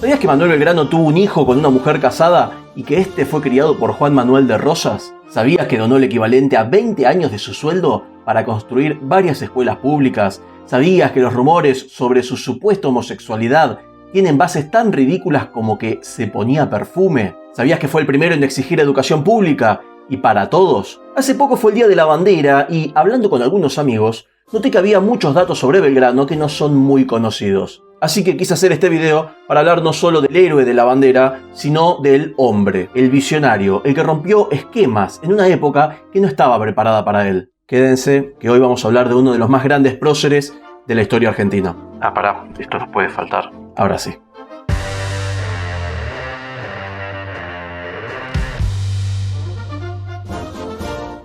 ¿Sabías que Manuel Belgrano tuvo un hijo con una mujer casada y que este fue criado por Juan Manuel de Rosas? ¿Sabías que donó el equivalente a 20 años de su sueldo para construir varias escuelas públicas? ¿Sabías que los rumores sobre su supuesta homosexualidad tienen bases tan ridículas como que se ponía perfume? ¿Sabías que fue el primero en exigir educación pública y para todos? Hace poco fue el Día de la Bandera y, hablando con algunos amigos, noté que había muchos datos sobre Belgrano que no son muy conocidos. Así que quise hacer este video para hablar no solo del héroe de la bandera, sino del hombre, el visionario, el que rompió esquemas en una época que no estaba preparada para él. Quédense, que hoy vamos a hablar de uno de los más grandes próceres de la historia argentina. Ah, pará, esto nos puede faltar. Ahora sí.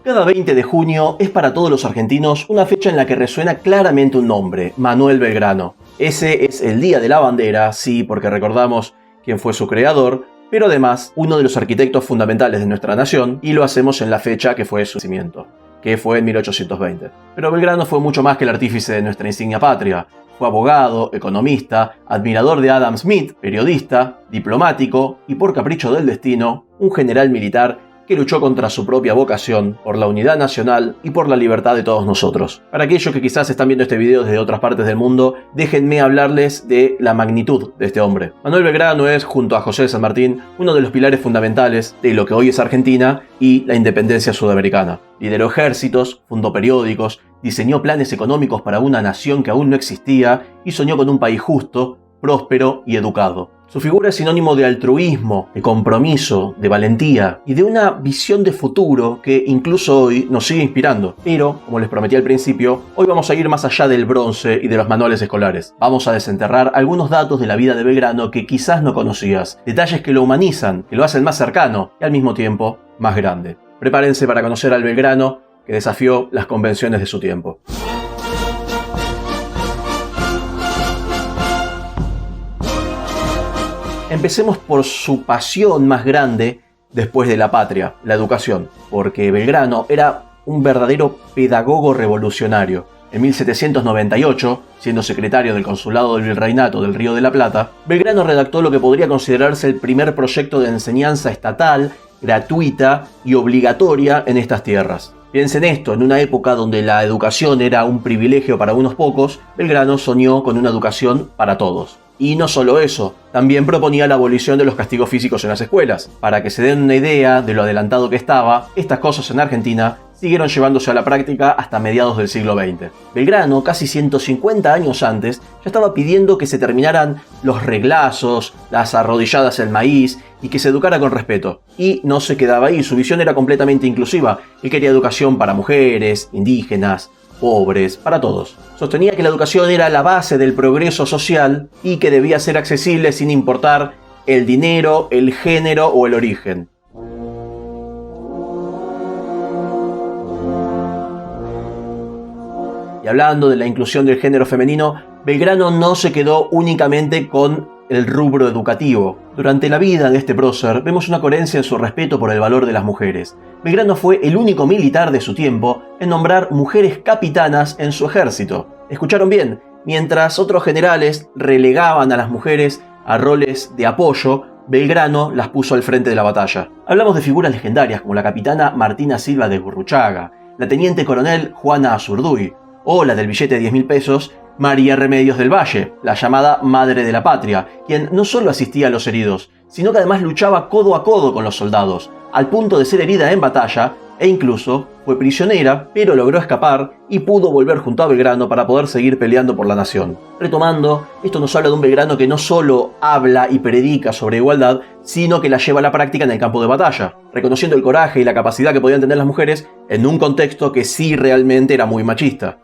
Cada 20 de junio es para todos los argentinos una fecha en la que resuena claramente un nombre, Manuel Belgrano. Ese es el Día de la Bandera, sí, porque recordamos quién fue su creador, pero además uno de los arquitectos fundamentales de nuestra nación, y lo hacemos en la fecha que fue su nacimiento, que fue en 1820. Pero Belgrano fue mucho más que el artífice de nuestra insignia patria. Fue abogado, economista, admirador de Adam Smith, periodista, diplomático y, por capricho del destino, un general militar que luchó contra su propia vocación, por la unidad nacional y por la libertad de todos nosotros. Para aquellos que quizás están viendo este video desde otras partes del mundo, déjenme hablarles de la magnitud de este hombre. Manuel Belgrano es, junto a José de San Martín, uno de los pilares fundamentales de lo que hoy es Argentina y la independencia sudamericana. Lideró ejércitos, fundó periódicos, diseñó planes económicos para una nación que aún no existía y soñó con un país justo, próspero y educado. Su figura es sinónimo de altruismo, de compromiso, de valentía y de una visión de futuro que incluso hoy nos sigue inspirando. Pero, como les prometí al principio, hoy vamos a ir más allá del bronce y de los manuales escolares. Vamos a desenterrar algunos datos de la vida de Belgrano que quizás no conocías, detalles que lo humanizan, que lo hacen más cercano y al mismo tiempo más grande. Prepárense para conocer al Belgrano que desafió las convenciones de su tiempo. Empecemos por su pasión más grande después de la patria, la educación, porque Belgrano era un verdadero pedagogo revolucionario. En 1798, siendo secretario del Consulado del Virreinato del Río de la Plata, Belgrano redactó lo que podría considerarse el primer proyecto de enseñanza estatal, gratuita y obligatoria en estas tierras. Piensen esto, en una época donde la educación era un privilegio para unos pocos, Belgrano soñó con una educación para todos. Y no solo eso, también proponía la abolición de los castigos físicos en las escuelas. Para que se den una idea de lo adelantado que estaba, estas cosas en Argentina siguieron llevándose a la práctica hasta mediados del siglo XX. Belgrano, casi 150 años antes, ya estaba pidiendo que se terminaran los reglazos, las arrodilladas en maíz y que se educara con respeto. Y no se quedaba ahí, su visión era completamente inclusiva. Él quería educación para mujeres, indígenas, pobres, para todos. Sostenía que la educación era la base del progreso social y que debía ser accesible sin importar el dinero, el género o el origen. Y hablando de la inclusión del género femenino, Belgrano no se quedó únicamente con el rubro educativo. Durante la vida de este prócer vemos una coherencia en su respeto por el valor de las mujeres. Belgrano fue el único militar de su tiempo en nombrar mujeres capitanas en su ejército. ¿Escucharon bien? Mientras otros generales relegaban a las mujeres a roles de apoyo, Belgrano las puso al frente de la batalla. Hablamos de figuras legendarias como la capitana Martina Silva de Gurruchaga, la teniente coronel Juana Azurduy, o la del billete de 10.000 pesos, María Remedios del Valle, la llamada Madre de la Patria, quien no solo asistía a los heridos, sino que además luchaba codo a codo con los soldados, al punto de ser herida en batalla, e incluso fue prisionera, pero logró escapar y pudo volver junto a Belgrano para poder seguir peleando por la nación. Retomando, esto nos habla de un Belgrano que no solo habla y predica sobre igualdad, sino que la lleva a la práctica en el campo de batalla, reconociendo el coraje y la capacidad que podían tener las mujeres en un contexto que sí realmente era muy machista.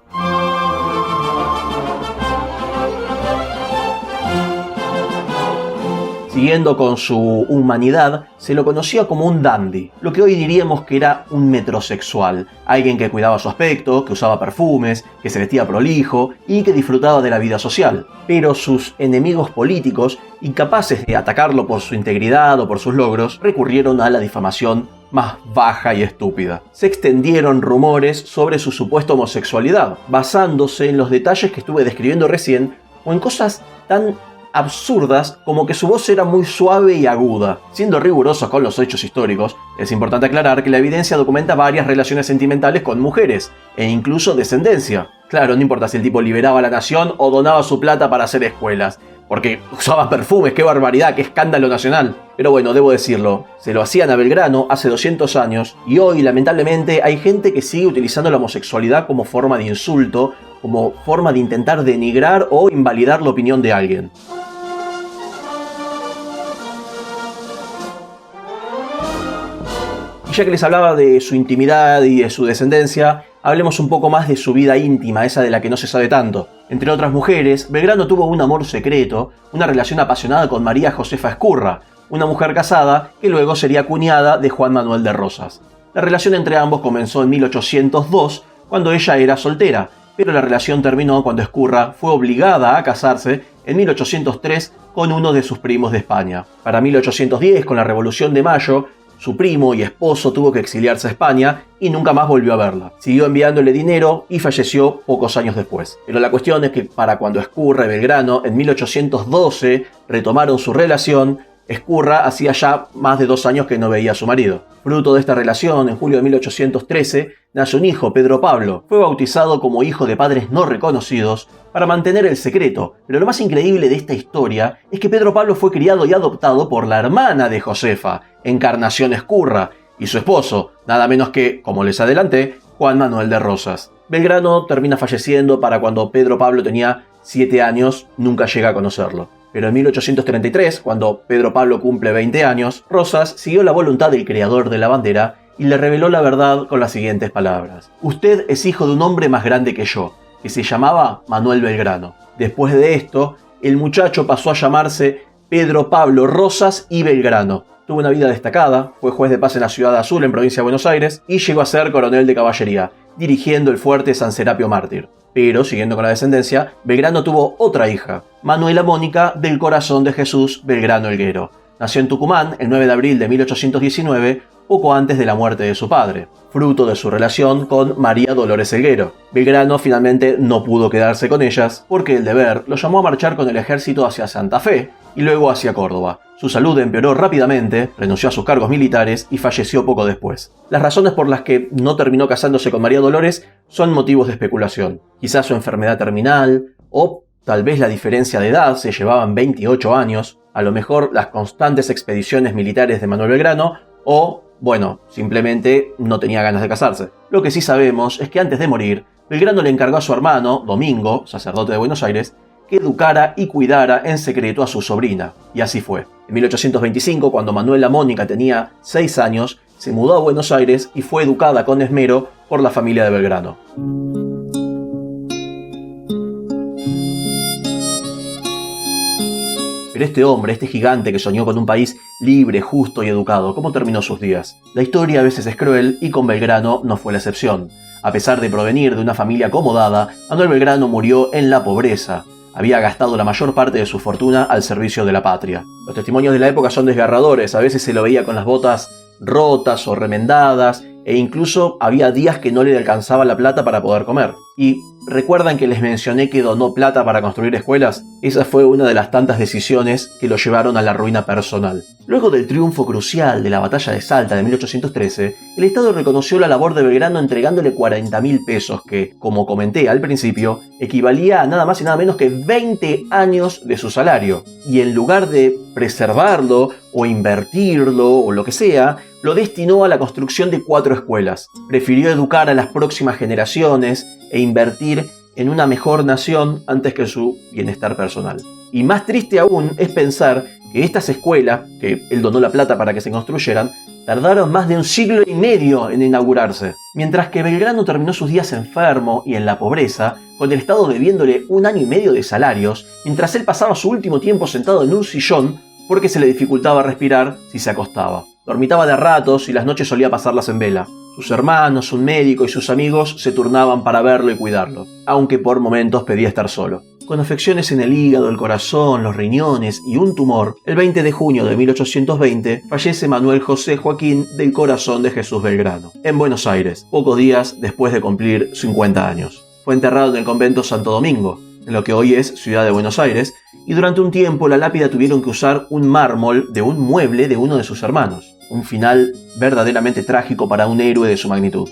Siguiendo con su humanidad, se lo conocía como un dandy, lo que hoy diríamos que era un metrosexual, alguien que cuidaba su aspecto, que usaba perfumes, que se vestía prolijo y que disfrutaba de la vida social. Pero sus enemigos políticos, incapaces de atacarlo por su integridad o por sus logros, recurrieron a la difamación más baja y estúpida. Se extendieron rumores sobre su supuesta homosexualidad, basándose en los detalles que estuve describiendo recién o en cosas tan absurdas como que su voz era muy suave y aguda. Siendo rigurosos con los hechos históricos, es importante aclarar que la evidencia documenta varias relaciones sentimentales con mujeres, e incluso descendencia. Claro, no importa si el tipo liberaba a la nación o donaba su plata para hacer escuelas, porque usaba perfumes, qué barbaridad, qué escándalo nacional. Pero bueno, debo decirlo, se lo hacían a Belgrano hace 200 años y hoy lamentablemente hay gente que sigue utilizando la homosexualidad como forma de insulto, como forma de intentar denigrar o invalidar la opinión de alguien. Y ya que les hablaba de su intimidad y de su descendencia, hablemos un poco más de su vida íntima, esa de la que no se sabe tanto. Entre otras mujeres, Belgrano tuvo un amor secreto, una relación apasionada con María Josefa Ezcurra, una mujer casada que luego sería cuñada de Juan Manuel de Rosas. La relación entre ambos comenzó en 1802, cuando ella era soltera, pero la relación terminó cuando Ezcurra fue obligada a casarse en 1803 con uno de sus primos de España. Para 1810, con la Revolución de Mayo, su primo y esposo tuvo que exiliarse a España y nunca más volvió a verla. Siguió enviándole dinero y falleció pocos años después. Pero la cuestión es que para cuando Ezcurra y Belgrano en 1812 retomaron su relación, Ezcurra hacía ya más de 2 años que no veía a su marido. Fruto de esta relación, en julio de 1813, nació un hijo, Pedro Pablo. Fue bautizado como hijo de padres no reconocidos para mantener el secreto. Pero lo más increíble de esta historia es que Pedro Pablo fue criado y adoptado por la hermana de Josefa, Encarnación Ezcurra, y su esposo, nada menos que, como les adelanté, Juan Manuel de Rosas. Belgrano termina falleciendo para cuando Pedro Pablo tenía 7 años, nunca llega a conocerlo. Pero en 1833, cuando Pedro Pablo cumple 20 años, Rosas siguió la voluntad del creador de la bandera y le reveló la verdad con las siguientes palabras. Usted es hijo de un hombre más grande que yo, que se llamaba Manuel Belgrano. Después de esto, el muchacho pasó a llamarse Pedro Pablo Rosas y Belgrano. Tuvo una vida destacada, fue juez de paz en la Ciudad Azul, en provincia de Buenos Aires, y llegó a ser coronel de caballería, dirigiendo el fuerte San Serapio Mártir. Pero, siguiendo con la descendencia, Belgrano tuvo otra hija, Manuela Mónica del Corazón de Jesús Belgrano Helguero. Nació en Tucumán el 9 de abril de 1819, poco antes de la muerte de su padre, fruto de su relación con María Dolores Helguero. Belgrano finalmente no pudo quedarse con ellas porque el deber lo llamó a marchar con el ejército hacia Santa Fe y luego hacia Córdoba. Su salud empeoró rápidamente, renunció a sus cargos militares y falleció poco después. Las razones por las que no terminó casándose con María Dolores son motivos de especulación. Quizás su enfermedad terminal o tal vez la diferencia de edad, se llevaban 28 años, a lo mejor las constantes expediciones militares de Manuel Belgrano o, bueno, simplemente no tenía ganas de casarse. Lo que sí sabemos es que antes de morir, Belgrano le encargó a su hermano, Domingo, sacerdote de Buenos Aires, que educara y cuidara en secreto a su sobrina. Y así fue. En 1825, cuando Manuela Mónica tenía 6 años, se mudó a Buenos Aires y fue educada con esmero por la familia de Belgrano. Pero este hombre, este gigante que soñó con un país libre, justo y educado, ¿cómo terminó sus días? La historia a veces es cruel y con Belgrano no fue la excepción. A pesar de provenir de una familia acomodada, Manuel Belgrano murió en la pobreza. Había gastado la mayor parte de su fortuna al servicio de la patria. Los testimonios de la época son desgarradores, a veces se lo veía con las botas rotas o remendadas, e incluso había días que no le alcanzaba la plata para poder comer. Y ¿recuerdan que les mencioné que donó plata para construir escuelas? Esa fue una de las tantas decisiones que lo llevaron a la ruina personal. Luego del triunfo crucial de la batalla de Salta de 1813, el Estado reconoció la labor de Belgrano entregándole 40.000 pesos que, como comenté al principio, equivalía a nada más y nada menos que 20 años de su salario. Y en lugar de preservarlo o invertirlo o lo que sea, lo destinó a la construcción de 4 escuelas. Prefirió educar a las próximas generaciones e invertir en una mejor nación antes que su bienestar personal. Y más triste aún es pensar que estas escuelas, que él donó la plata para que se construyeran, tardaron más de 1 siglo y medio en inaugurarse. Mientras que Belgrano terminó sus días enfermo y en la pobreza, con el Estado debiéndole 1 año y medio de salarios, mientras él pasaba su último tiempo sentado en un sillón porque se le dificultaba respirar si se acostaba. Dormitaba de ratos y las noches solía pasarlas en vela. Sus hermanos, un médico y sus amigos se turnaban para verlo y cuidarlo, aunque por momentos pedía estar solo. Con afecciones en el hígado, el corazón, los riñones y un tumor, el 20 de junio de 1820 fallece Manuel José Joaquín del Corazón de Jesús Belgrano, en Buenos Aires, pocos días después de cumplir 50 años. Fue enterrado en el convento Santo Domingo. en lo que hoy es Ciudad de Buenos Aires, y durante un tiempo la lápida tuvieron que usar un mármol de un mueble de uno de sus hermanos. Un final verdaderamente trágico para un héroe de su magnitud.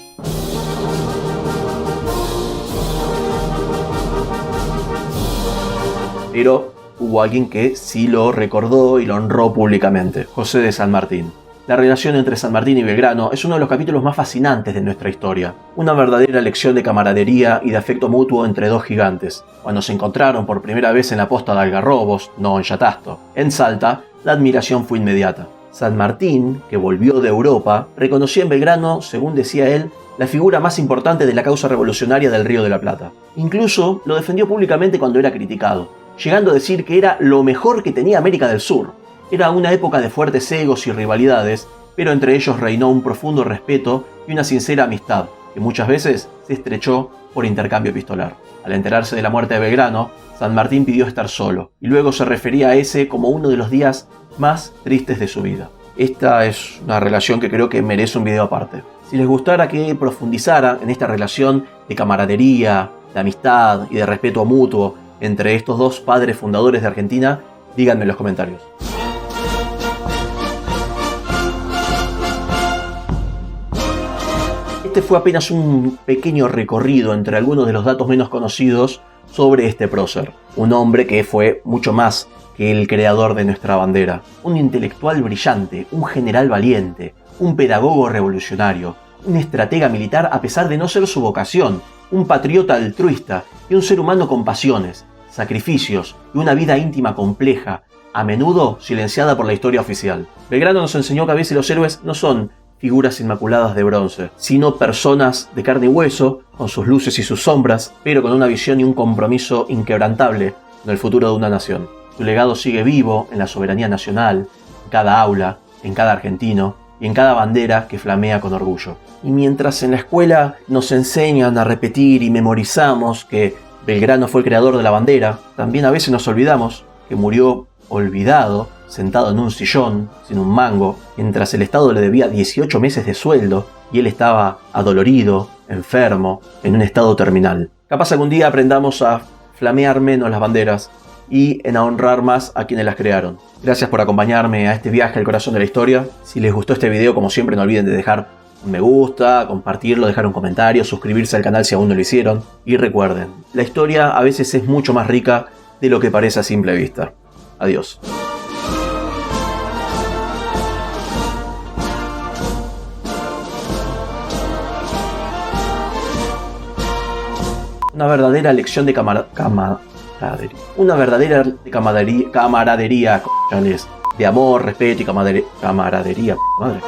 Pero hubo alguien que sí lo recordó y lo honró públicamente: José de San Martín. La relación entre San Martín y Belgrano es uno de los capítulos más fascinantes de nuestra historia. Una verdadera lección de camaradería y de afecto mutuo entre dos gigantes. Cuando se encontraron por primera vez en la posta de Algarrobos, no en Yatasto, en Salta, la admiración fue inmediata. San Martín, que volvió de Europa, reconoció en Belgrano, según decía él, la figura más importante de la causa revolucionaria del Río de la Plata. Incluso lo defendió públicamente cuando era criticado, llegando a decir que era lo mejor que tenía América del Sur. Era una época de fuertes egos y rivalidades, pero entre ellos reinó un profundo respeto y una sincera amistad, que muchas veces se estrechó por intercambio epistolar. Al enterarse de la muerte de Belgrano, San Martín pidió estar solo, y luego se refería a ese como uno de los días más tristes de su vida. Esta es una relación que creo que merece un video aparte. Si les gustara que profundizara en esta relación de camaradería, de amistad y de respeto mutuo entre estos dos padres fundadores de Argentina, díganme en los comentarios. Este fue apenas un pequeño recorrido entre algunos de los datos menos conocidos sobre este prócer. Un hombre que fue mucho más que el creador de nuestra bandera. Un intelectual brillante, un general valiente, un pedagogo revolucionario, un estratega militar a pesar de no ser su vocación, un patriota altruista y un ser humano con pasiones, sacrificios y una vida íntima compleja, a menudo silenciada por la historia oficial. Belgrano nos enseñó que a veces los héroes no son figuras inmaculadas de bronce, sino personas de carne y hueso, con sus luces y sus sombras, pero con una visión y un compromiso inquebrantable en el futuro de una nación. Su legado sigue vivo en la soberanía nacional, en cada aula, en cada argentino y en cada bandera que flamea con orgullo. Y mientras en la escuela nos enseñan a repetir y memorizamos que Belgrano fue el creador de la bandera, también a veces nos olvidamos que murió olvidado, sentado en un sillón, sin un mango, mientras el Estado le debía 18 meses de sueldo y él estaba adolorido, enfermo, en un estado terminal. Capaz algún día aprendamos a flamear menos las banderas y en a honrar más a quienes las crearon. Gracias por acompañarme a este viaje al corazón de la historia. Si les gustó este video, como siempre, no olviden de dejar un me gusta, compartirlo, dejar un comentario, suscribirse al canal si aún no lo hicieron. Y recuerden, la historia a veces es mucho más rica de lo que parece a simple vista. Adiós. Una verdadera lección de camaradería. Una verdadera camaradería, de amor, respeto y camaradería. Madre.